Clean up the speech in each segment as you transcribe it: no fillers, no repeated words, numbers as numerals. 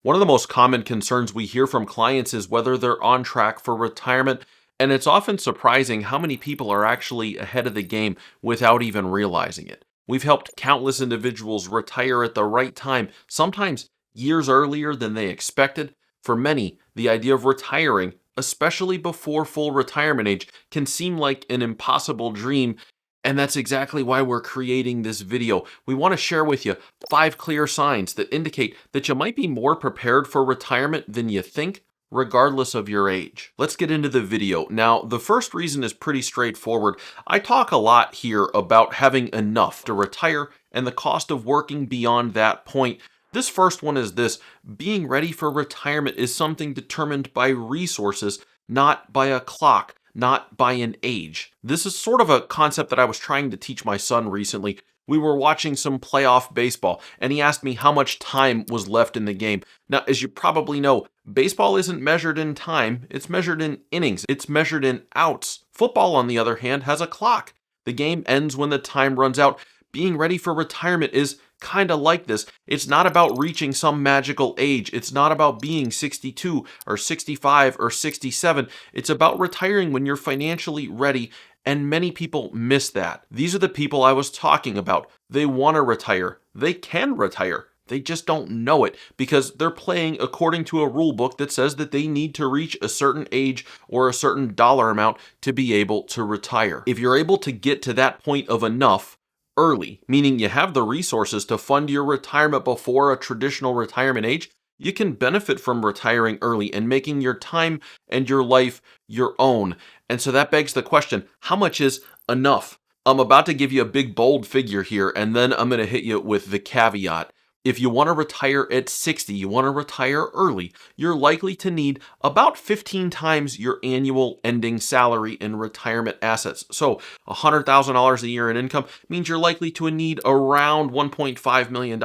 One of the most common concerns we hear from clients is whether they're on track for retirement, and it's often surprising how many people are actually ahead of the game without even realizing it. We've helped countless individuals retire at the right time, sometimes years earlier than they expected. For many, the idea of retiring, especially before full retirement age, can seem like an impossible dream. And that's exactly why we're creating this video. We want to share with you 5 clear signs that indicate that you might be more prepared for retirement than you think, regardless of your age. Let's get into the video. Now, the first reason is pretty straightforward. I talk a lot here about having enough to retire and the cost of working beyond that point. This first one is this: being ready for retirement is something determined by resources, not by a clock, not by an age. This is sort of a concept that I was trying to teach my son recently. We were watching some playoff baseball, and he asked me how much time was left in the game. Now, as you probably know, baseball isn't measured in time, it's measured in innings, it's measured in outs. Football, on the other hand, has a clock. The game ends when the time runs out. Being ready for retirement is kind of like this. It's not about reaching some magical age. It's not about being 62 or 65 or 67. It's about retiring when you're financially ready, and many people miss that. These are the people I was talking about. They want to retire. They can retire. They just don't know it because they're playing according to a rule book that says that they need to reach a certain age or a certain dollar amount to be able to retire. If you're able to get to that point of enough early, meaning you have the resources to fund your retirement before a traditional retirement age, you can benefit from retiring early and making your time and your life your own. And so that begs the question, how much is enough? I'm about to give you a big bold figure here, and then I'm going to hit you with the caveat. If you want to retire at 60, you want to retire early, you're likely to need about 15 times your annual ending salary in retirement assets. So $100,000 a year in income means you're likely to need around $1.5 million.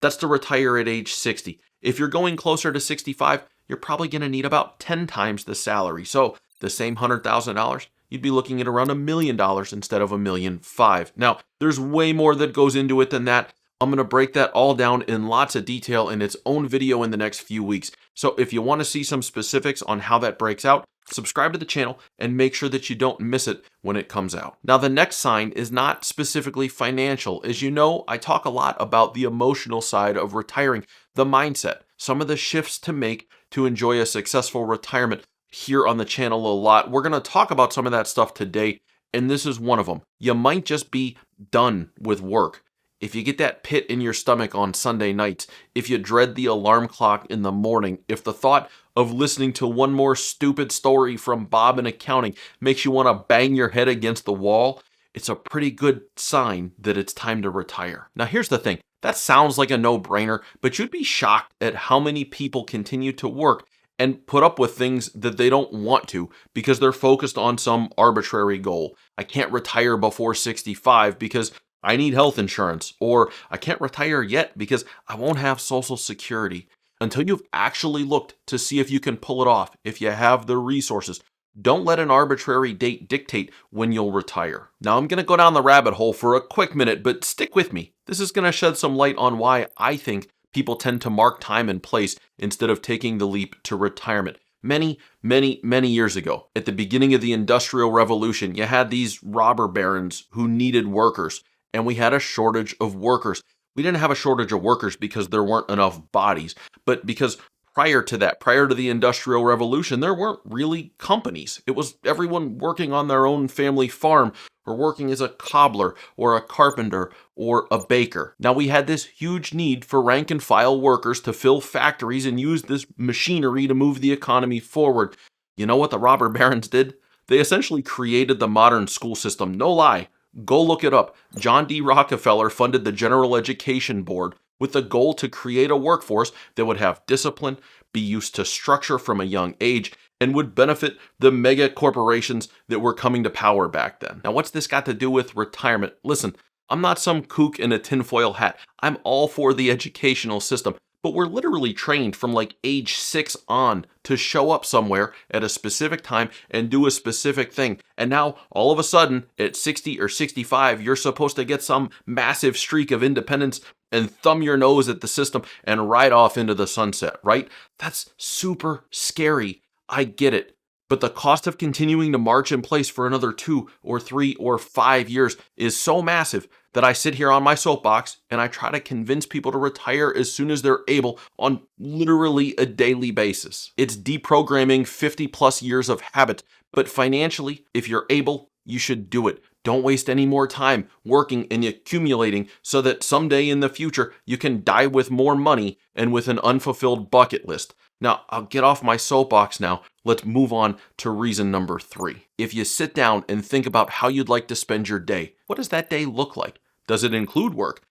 That's to retire at age 60. If you're going closer to 65, you're probably going to need about 10 times the salary. So the same $100,000, you'd be looking at around $1 million instead of $1.5 million. Now, there's way more that goes into it than that. I'm going to break that all down in lots of detail in its own video in the next few weeks. So if you want to see some specifics on how that breaks out, subscribe to the channel and make sure that you don't miss it when it comes out. Now, the next sign is not specifically financial. As you know, I talk a lot about the emotional side of retiring, the mindset, some of the shifts to make to enjoy a successful retirement here on the channel a lot. We're going to talk about some of that stuff today, and this is one of them. You might just be done with work. If you get that pit in your stomach on Sunday nights, if you dread the alarm clock in the morning, if the thought of listening to one more stupid story from Bob in accounting makes you want to bang your head against the wall, it's a pretty good sign that it's time to retire. Now, here's the thing. That sounds like a no-brainer, but you'd be shocked at how many people continue to work and put up with things that they don't want to because they're focused on some arbitrary goal. I can't retire before 65 because I need health insurance, or I can't retire yet because I won't have Social Security. Until you've actually looked to see if you can pull it off, if you have the resources, don't let an arbitrary date dictate when you'll retire. Now, I'm going to go down the rabbit hole for a quick minute, but stick with me. This is going to shed some light on why I think people tend to mark time and place instead of taking the leap to retirement. Many years ago, at the beginning of the Industrial Revolution, you had these robber barons who needed workers. And we had a shortage of workers. We didn't have a shortage of workers because there weren't enough bodies, but because prior to that, prior to the Industrial Revolution, there weren't really companies. It was everyone working on their own family farm or working as a cobbler or a carpenter or a baker. Now, we had this huge need for rank and file workers to fill factories and use this machinery to move the economy forward. You know what the robber barons did? They essentially created the modern school system. No lie. Go look it up. John D. Rockefeller funded the General Education Board with the goal to create a workforce that would have discipline, be used to structure from a young age, and would benefit the mega corporations that were coming to power back then. Now, what's this got to do with retirement? Listen, I'm not some kook in a tinfoil hat. I'm all for the educational system. But we're literally trained from like age 6 on to show up somewhere at a specific time and do a specific thing. And now, all of a sudden, at 60 or 65, you're supposed to get some massive streak of independence and thumb your nose at the system and ride off into the sunset, right? That's super scary. I get it. But the cost of continuing to march in place for another 2 or 3 or 5 years is so massive that I sit here on my soapbox and I try to convince people to retire as soon as they're able on literally a daily basis. It's deprogramming 50 plus years of habit, but financially, if you're able, you should do it. Don't waste any more time working and accumulating so that someday in the future you can die with more money and with an unfulfilled bucket list. Now, I'll get off my soapbox now. Let's move on to reason number 3. If you sit down and think about how you'd like to spend your day, what does that day look like? Does it include work?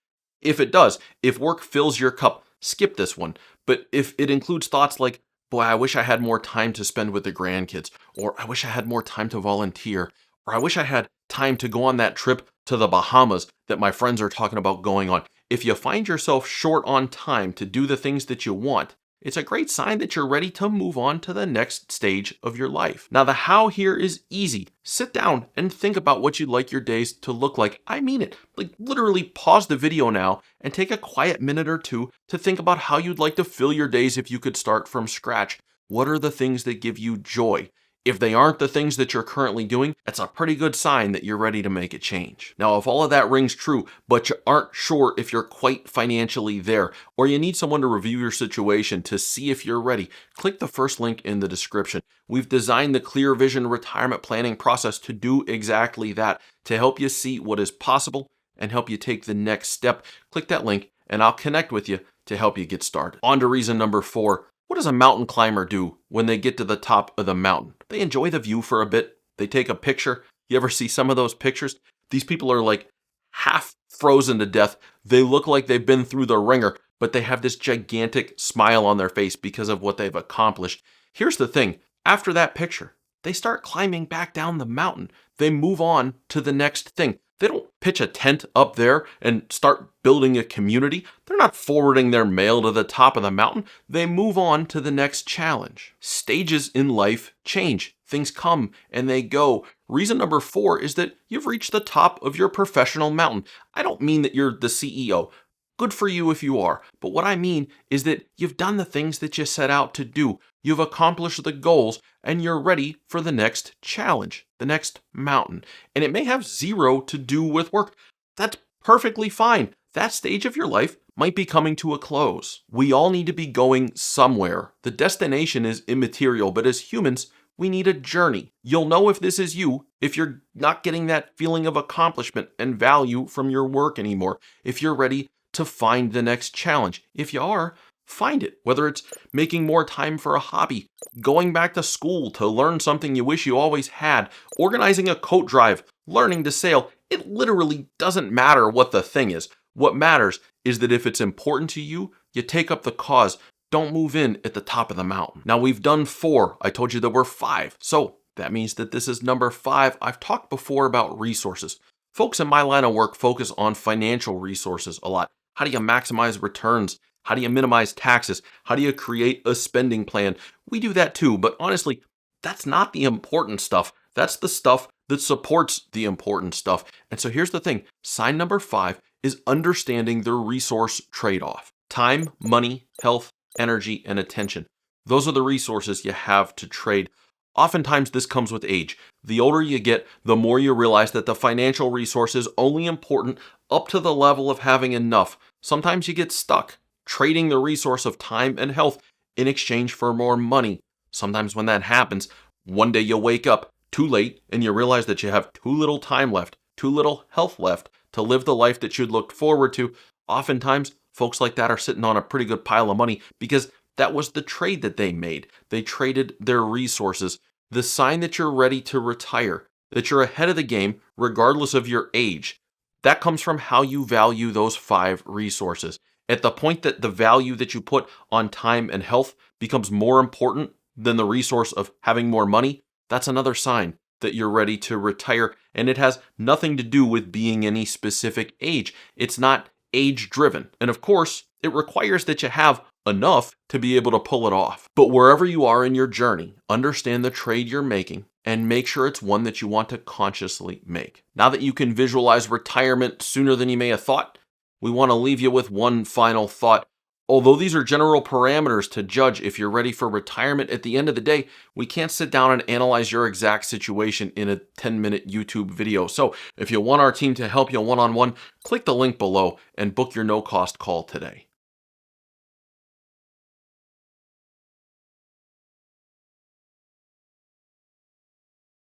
If it does, if work fills your cup, skip this one. But if it includes thoughts like, boy, I wish I had more time to spend with the grandkids, or I wish I had more time to volunteer, or I wish I had time to go on that trip to the Bahamas that my friends are talking about going on. If you find yourself short on time to do the things that you want, it's a great sign that you're ready to move on to the next stage of your life. Now, the how here is easy. Sit down and think about what you'd like your days to look like. I mean it. Like, literally pause the video now and take a quiet minute or two to think about how you'd like to fill your days if you could start from scratch. What are the things that give you joy? If they aren't the things that you're currently doing, that's a pretty good sign that you're ready to make a change. Now, if all of that rings true, but you aren't sure if you're quite financially there, or you need someone to review your situation to see if you're ready, click the first link in the description. We've designed the Clear Vision retirement planning process to do exactly that, to help you see what is possible and help you take the next step. Click that link and I'll connect with you to help you get started. On to reason number 4. What does a mountain climber do when they get to the top of the mountain? They enjoy the view for a bit. They take a picture. You ever see some of those pictures? These people are like half frozen to death. They look like they've been through the ringer, but they have this gigantic smile on their face because of what they've accomplished. Here's the thing. After that picture, they start climbing back down the mountain. They move on to the next thing. They don't pitch a tent up there and start building a community. They're not forwarding their mail to the top of the mountain. They move on to the next challenge. Stages in life change. Things come and they go. Reason number 4 is that you've reached the top of your professional mountain. I don't mean that you're the CEO. Good for you if you are. But what I mean is that you've done the things that you set out to do. You've accomplished the goals and you're ready for the next challenge, the next mountain. And it may have zero to do with work. That's perfectly fine. That stage of your life might be coming to a close. We all need to be going somewhere. The destination is immaterial, but as humans, we need a journey. You'll know if this is you if you're not getting that feeling of accomplishment and value from your work anymore, if you're ready to find the next challenge. If you are, find it. Whether it's making more time for a hobby, going back to school to learn something you wish you always had, organizing a coat drive, learning to sail, it literally doesn't matter what the thing is. What matters is that if it's important to you, you take up the cause. Don't move in at the top of the mountain. Now we've done 4. I told you there were 5. So that means that this is number 5. I've talked before about resources. Folks in my line of work focus on financial resources a lot. How do you maximize returns? How do you minimize taxes? How do you create a spending plan? We do that too, but honestly, that's not the important stuff. That's the stuff that supports the important stuff. And so here's the thing. Sign number 5 is understanding the resource trade-off. Time, money, health, energy, and attention. Those are the resources you have to trade. Oftentimes this comes with age. The older you get, the more you realize that the financial resource is only important up to the level of having enough. Sometimes you get stuck trading the resource of time and health in exchange for more money. Sometimes when that happens, one day you wake up too late and you realize that you have too little time left, too little health left to live the life that you'd looked forward to. Oftentimes, folks like that are sitting on a pretty good pile of money because that was the trade that they made. They traded their resources. The sign that you're ready to retire, that you're ahead of the game regardless of your age, that comes from how you value those 5 resources. At the point that the value that you put on time and health becomes more important than the resource of having more money, that's another sign that you're ready to retire. And it has nothing to do with being any specific age. It's not age driven. And of course, it requires that you have enough to be able to pull it off. But wherever you are in your journey, understand the trade you're making and make sure it's one that you want to consciously make. Now that you can visualize retirement sooner than you may have thought, We want to leave you with one final thought. Although these are general parameters to judge if you're ready for retirement, at the end of the day, we can't sit down and analyze your exact situation in a 10-minute YouTube video. So if you want our team to help you one-on-one, click the link below and book your no-cost call today.